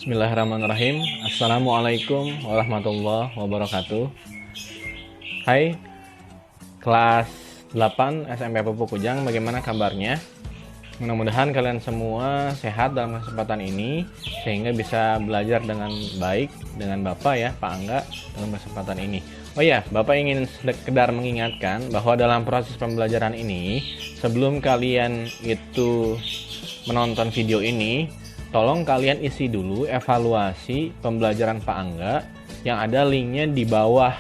Bismillahirrahmanirrahim. Assalamualaikum warahmatullahi wabarakatuh. Hai, kelas 8 SMP Pupuk Kujang, bagaimana kabarnya? Mudah-mudahan kalian semua sehat dalam kesempatan ini sehingga bisa belajar dengan baik dengan Bapak ya, Pak Angga, dalam kesempatan ini. Oh ya, Bapak ingin sekedar mengingatkan bahwa dalam proses pembelajaran ini, sebelum kalian itu menonton video ini, tolong kalian isi dulu evaluasi pembelajaran Pak Angga yang ada linknya di bawah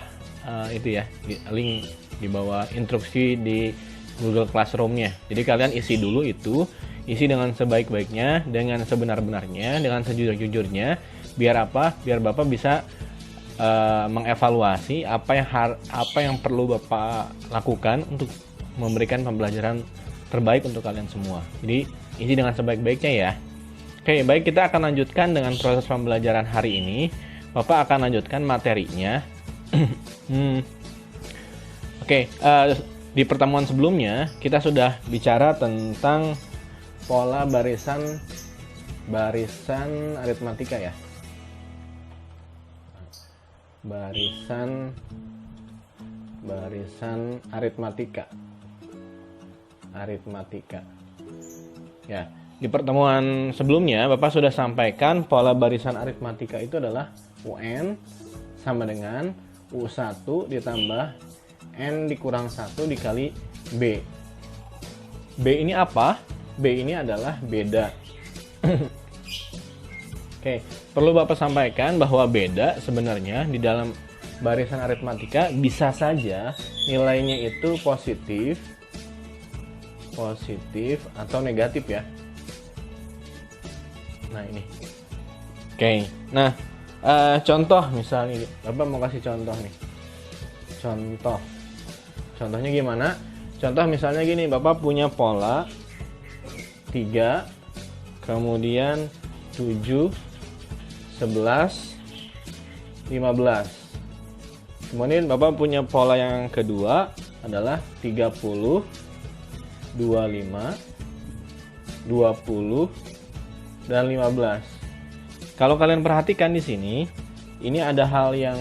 itu ya, link di bawah instruksi di Google Classroom-nya. Jadi kalian isi dulu itu, isi dengan sebaik-baiknya, dengan sebenar-benarnya, dengan sejujur-jujurnya, biar apa? Biar Bapak bisa mengevaluasi apa yang perlu Bapak lakukan untuk memberikan pembelajaran terbaik untuk kalian semua. Jadi isi dengan sebaik-baiknya ya. Oke, baik, kita akan lanjutkan dengan proses pembelajaran hari ini. Bapak akan lanjutkan materinya. Oke, di pertemuan sebelumnya kita sudah bicara tentang pola barisan aritmatika ya. Barisan aritmatika. Ya. Di pertemuan sebelumnya, Bapak sudah sampaikan pola barisan aritmatika itu adalah UN sama dengan U1 ditambah N dikurang 1 dikali B. B ini apa? B ini adalah beda. Oke, perlu Bapak sampaikan bahwa beda sebenarnya di dalam barisan aritmatika bisa saja nilainya itu positif atau negatif ya. Nah ini, oke. Nah, contoh misalnya, Bapak mau kasih contoh nih. Contohnya gimana? Contoh misalnya gini, Bapak punya pola 3, kemudian 7, 11, 15. Kemudian Bapak punya pola yang kedua adalah 30, 25, 20, dan 15. Kalau kalian perhatikan di sini, ini ada hal yang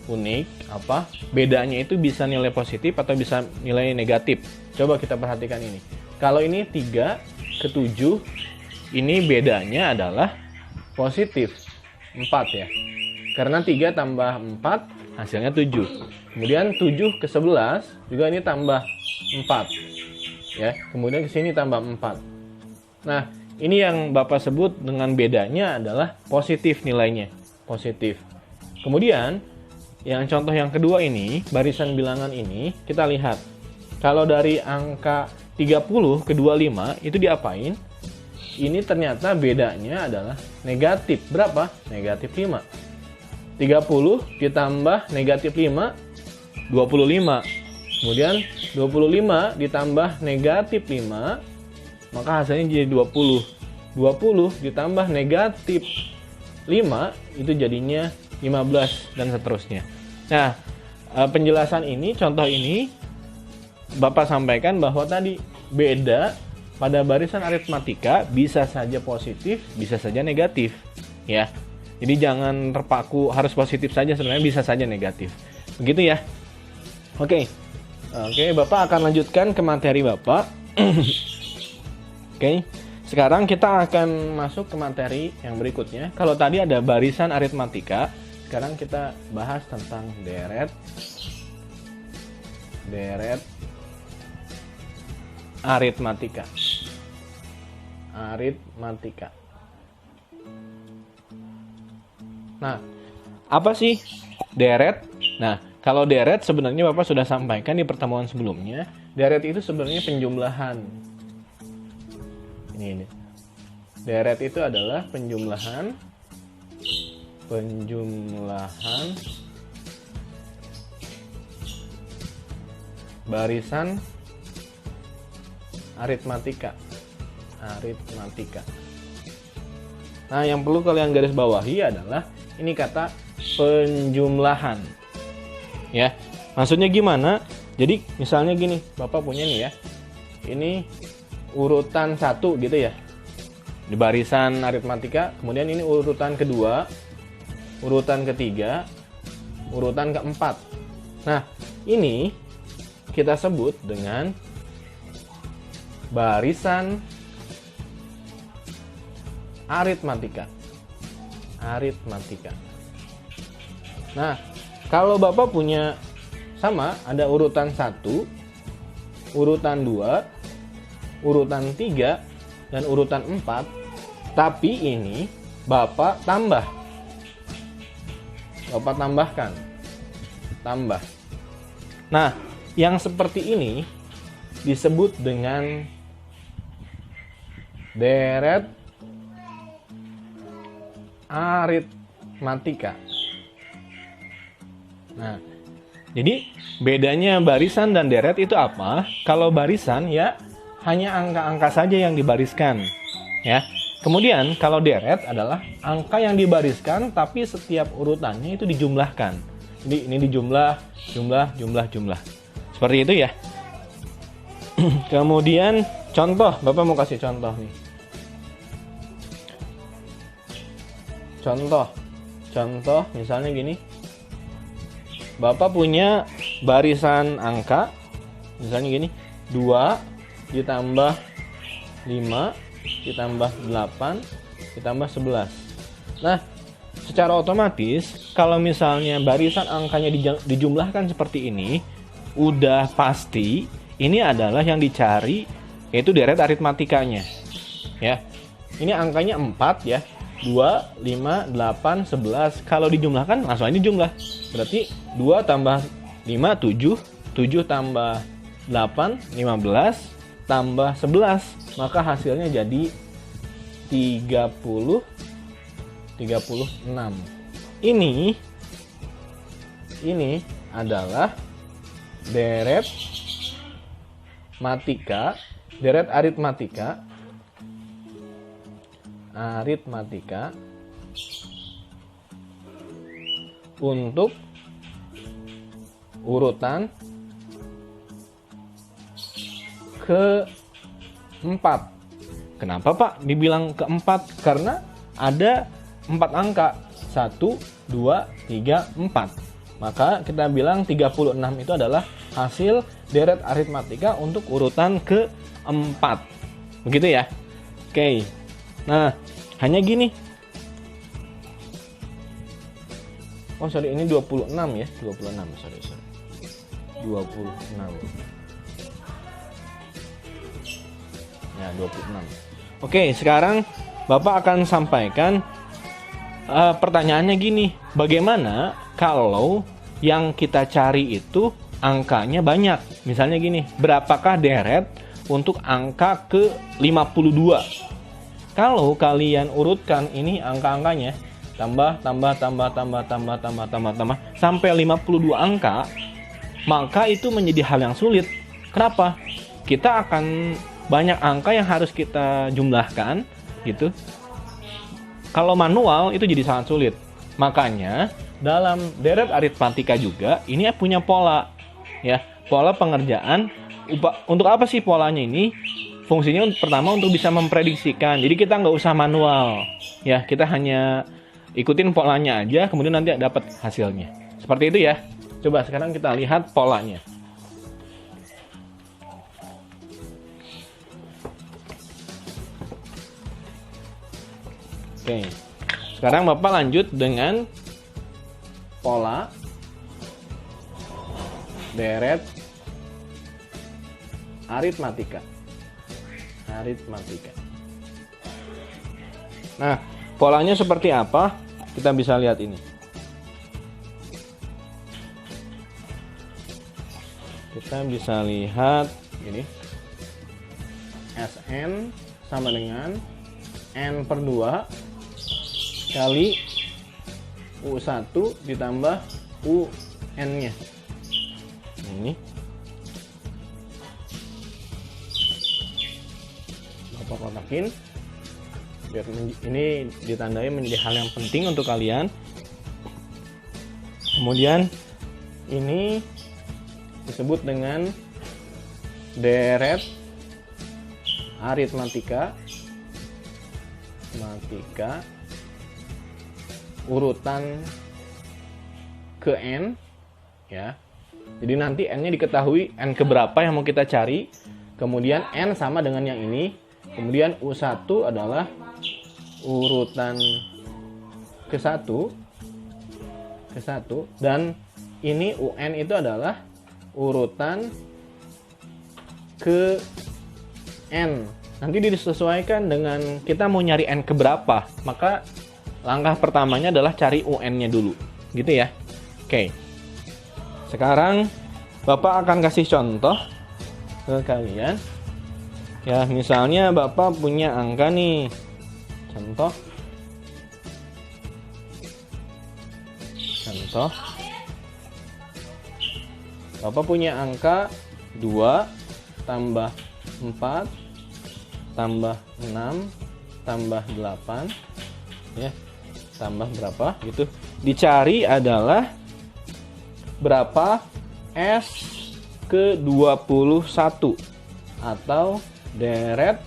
unik, apa? Bedanya itu bisa nilai positif atau bisa nilai negatif. Coba kita perhatikan ini. Kalau ini 3 ke 7, ini bedanya adalah positif 4 ya. Karena 3 tambah 4 hasilnya 7. Kemudian 7 ke 11 juga ini tambah 4. Ya, kemudian ke sini tambah 4. Nah, ini yang Bapak sebut dengan bedanya adalah positif nilainya. Positif. Kemudian, yang contoh yang kedua ini, barisan bilangan ini, kita lihat. Kalau dari angka 30 ke 25, itu diapain? Ini ternyata bedanya adalah negatif. Berapa? Negatif 5. 30 ditambah negatif 5, 25. Kemudian, 25 ditambah negatif 5, maka hasilnya jadi 20. 20 ditambah negatif 5 itu jadinya 15 dan seterusnya. Nah, penjelasan ini, contoh ini Bapak sampaikan bahwa tadi beda pada barisan aritmatika bisa saja positif, bisa saja negatif, ya. Jadi jangan terpaku harus positif saja, sebenarnya bisa saja negatif. Begitu ya. Oke, Bapak akan lanjutkan ke materi Bapak. Oke, sekarang kita akan masuk ke materi yang berikutnya. Kalau tadi ada barisan aritmatika, sekarang kita bahas tentang deret aritmatika. Nah, apa sih deret? Nah, kalau deret sebenarnya Bapak sudah sampaikan di pertemuan sebelumnya. Deret itu sebenarnya penjumlahan. Ini. Deret itu adalah penjumlahan barisan aritmatika. Nah, yang perlu kalian garis bawahi adalah ini kata penjumlahan. Ya. Maksudnya gimana? Jadi, misalnya gini, Bapak punya nih ya. Ini urutan 1 gitu ya. di barisan aritmatika, kemudian ini urutan kedua, urutan ketiga, urutan keempat. Nah, ini kita sebut dengan barisan aritmatika. Aritmatika. Nah, kalau Bapak punya sama, ada urutan 1, urutan 2, urutan 3, dan urutan 4, tapi ini Bapak tambah. Bapak tambahkan. Tambah. Nah, yang seperti ini disebut dengan deret aritmatika. Nah, jadi bedanya barisan dan deret itu apa? Kalau barisan ya hanya angka-angka saja yang dibariskan, ya. Kemudian kalau deret adalah angka yang dibariskan tapi setiap urutannya itu dijumlahkan. Jadi ini dijumlah, jumlah. Seperti itu ya. Kemudian contoh, Bapak mau kasih contoh nih. Contoh misalnya gini. Bapak punya barisan angka misalnya gini, 2 ditambah 5 ditambah 8 ditambah 11. Nah, secara otomatis kalau misalnya barisan angkanya dijumlahkan seperti ini, udah pasti ini adalah yang dicari, yaitu deret aritmatikanya. Ya. Ini angkanya 4 ya. 2, 5, 8, 11. Kalau dijumlahkan langsung aja jumlah. Berarti 2 tambah 5 7, 7 tambah 8 15 tambah 11, maka hasilnya jadi 36. Ini adalah deret aritmatika untuk urutan keempat. Kenapa Pak dibilang keempat? Karena ada 4 angka, 1, 2, 3, 4. Maka kita bilang 36 itu adalah hasil deret aritmatika untuk urutan keempat. Begitu ya? Oke. Nah, hanya gini. Oh sorry, ini 26 ya, 26, sorry. 26. Ya, 26. Oke, sekarang Bapak akan sampaikan pertanyaannya gini. Bagaimana kalau yang kita cari itu angkanya banyak? Misalnya gini, berapakah deret untuk angka ke-52? Kalau kalian urutkan ini angka-angkanya, tambah sampai 52 angka, maka itu menjadi hal yang sulit. Kenapa? Kita akan banyak angka yang harus kita jumlahkan gitu. Kalau manual itu jadi sangat sulit. Makanya dalam deret aritmatika juga ini punya pola ya, pola pengerjaan. Untuk apa sih polanya ini? Fungsinya pertama untuk bisa memprediksikan. Jadi kita nggak usah manual ya, kita hanya ikutin polanya aja, kemudian nanti dapat hasilnya. Seperti itu ya. Coba sekarang kita lihat polanya. Oke, sekarang Bapak lanjut dengan pola deret aritmatika. Nah, polanya seperti apa? Kita bisa lihat ini. Kita bisa lihat ini. Sn sama dengan N per 2 kali U1 ditambah UN-nya. Ini. Bapak kotakin. Biar ini ditandai menjadi hal yang penting untuk kalian. Kemudian ini disebut dengan deret aritmatika aritmatika urutan ke n, ya. Jadi nanti n-nya diketahui n keberapa yang mau kita cari. Kemudian n sama dengan yang ini. Kemudian U1 adalah urutan ke-1 dan ini UN itu adalah urutan ke n. Nanti disesuaikan dengan kita mau nyari n keberapa. Maka langkah pertamanya adalah cari UN-nya dulu. Gitu ya. Oke. Sekarang Bapak akan kasih contoh ke kalian. Ya, misalnya Bapak punya angka nih. Contoh. Bapak punya angka 2 tambah 4 tambah 6 tambah 8, ya, tambah berapa gitu. Dicari adalah berapa S ke-21 atau deret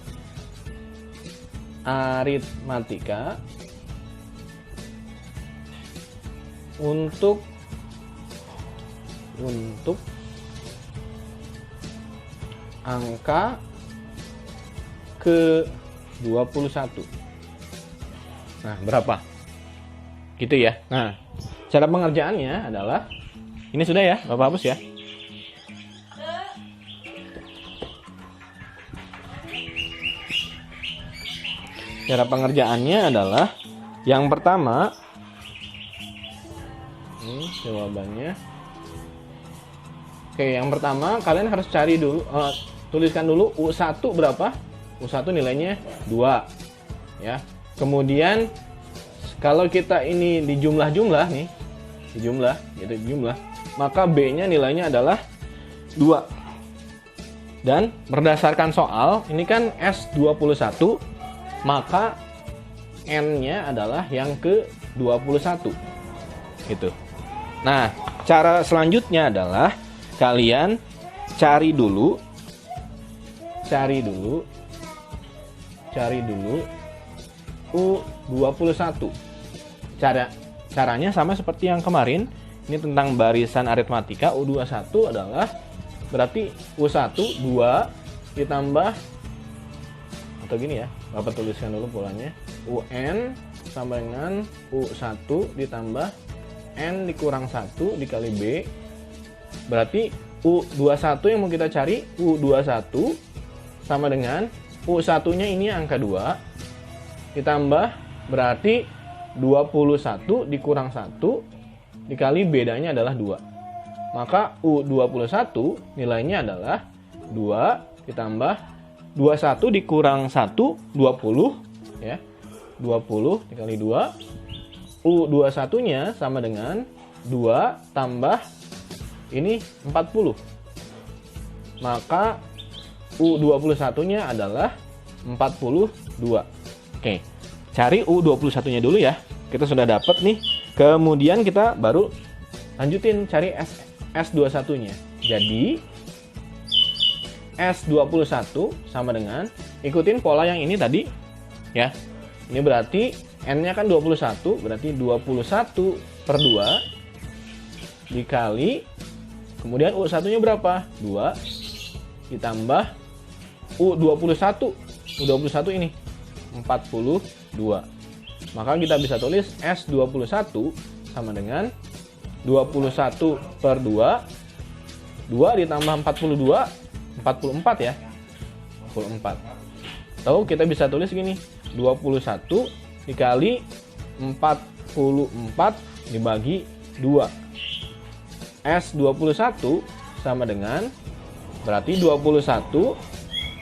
aritmatika untuk angka ke-21. Nah, berapa? Gitu ya. Nah, cara pengerjaannya adalah ini sudah ya, Bapak hapus ya. Cara pengerjaannya adalah yang pertama, ini jawabannya. Oke, yang pertama kalian harus cari dulu, tuliskan dulu U1 berapa? U1 nilainya 2. Ya. Kemudian kalau kita ini di jumlah-jumlah nih, jumlah, maka B-nya nilainya adalah 2. Dan berdasarkan soal, ini kan S21, maka N-nya adalah yang ke-21. Gitu. Nah, cara selanjutnya adalah kalian cari dulu U21. Caranya sama seperti yang kemarin. Ini tentang barisan aritmatika. U21 adalah berarti U1 2 ditambah, atau gini ya, Bapak tuliskan dulu polanya. UN sama dengan U1 ditambah N dikurang 1 dikali B. Berarti U21 yang mau kita cari, U21 sama dengan U1-nya ini angka 2 ditambah berarti 21 dikurang 1 dikali bedanya adalah 2. Maka U21 nilainya adalah 2 ditambah 21 dikurang 1, 20 ya. 20 dikali 2. U21-nya sama dengan 2 tambah ini 40. Maka U21-nya adalah 42. Oke. Cari U21-nya dulu ya. Kita sudah dapat nih. Kemudian kita baru lanjutin cari S21-nya. Jadi S21 sama dengan, ikutin pola yang ini tadi ya. Ini berarti N-nya kan 21, berarti 21 per 2 dikali, kemudian U1-nya berapa? 2 ditambah U21 ini 42. Maka kita bisa tulis S21 sama dengan 21 per 2 ditambah 42, 44 ya, 44. Atau kita bisa tulis gini, 21 dikali 44 dibagi 2. S21 sama dengan, berarti 21.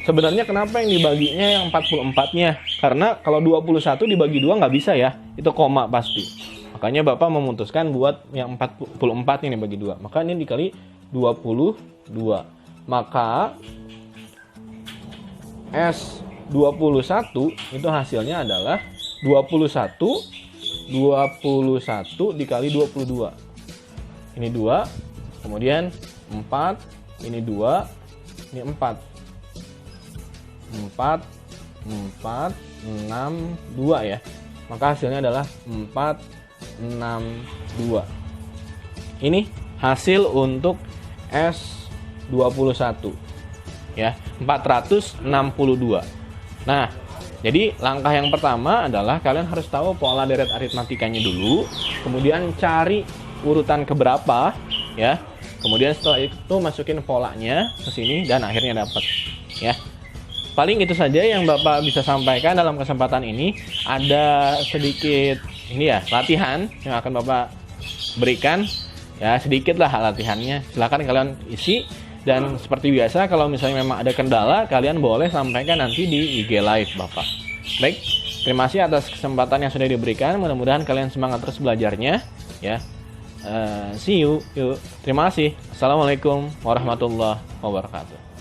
Sebenarnya kenapa yang dibaginya yang 44-nya? Karena kalau 21 dibagi 2 nggak bisa ya, itu koma pasti. Makanya Bapak memutuskan buat yang 44 ini dibagi 2. Maka ini dikali 22. Maka S21 itu hasilnya adalah 21 dikali 22. Ini 2, kemudian 4, ini 2, ini 4. 4 462 ya. Maka hasilnya adalah 462. Ini hasil untuk S21 ya, 462. Nah, jadi langkah yang pertama adalah kalian harus tahu pola deret aritmatikanya dulu, kemudian cari urutan keberapa ya. Kemudian setelah itu masukin polanya ke sini dan akhirnya dapat ya. Paling itu saja yang Bapak bisa sampaikan dalam kesempatan ini. Ada sedikit ini ya, latihan yang akan Bapak berikan. Ya, sedikit lah latihannya. Silakan kalian isi. Dan seperti biasa, kalau misalnya memang ada kendala, kalian boleh sampaikan nanti di IG Live Bapak. Baik, terima kasih atas kesempatan yang sudah diberikan. Mudah-mudahan kalian semangat terus belajarnya. Ya, see you. Yuk, terima kasih. Assalamualaikum warahmatullahi wabarakatuh.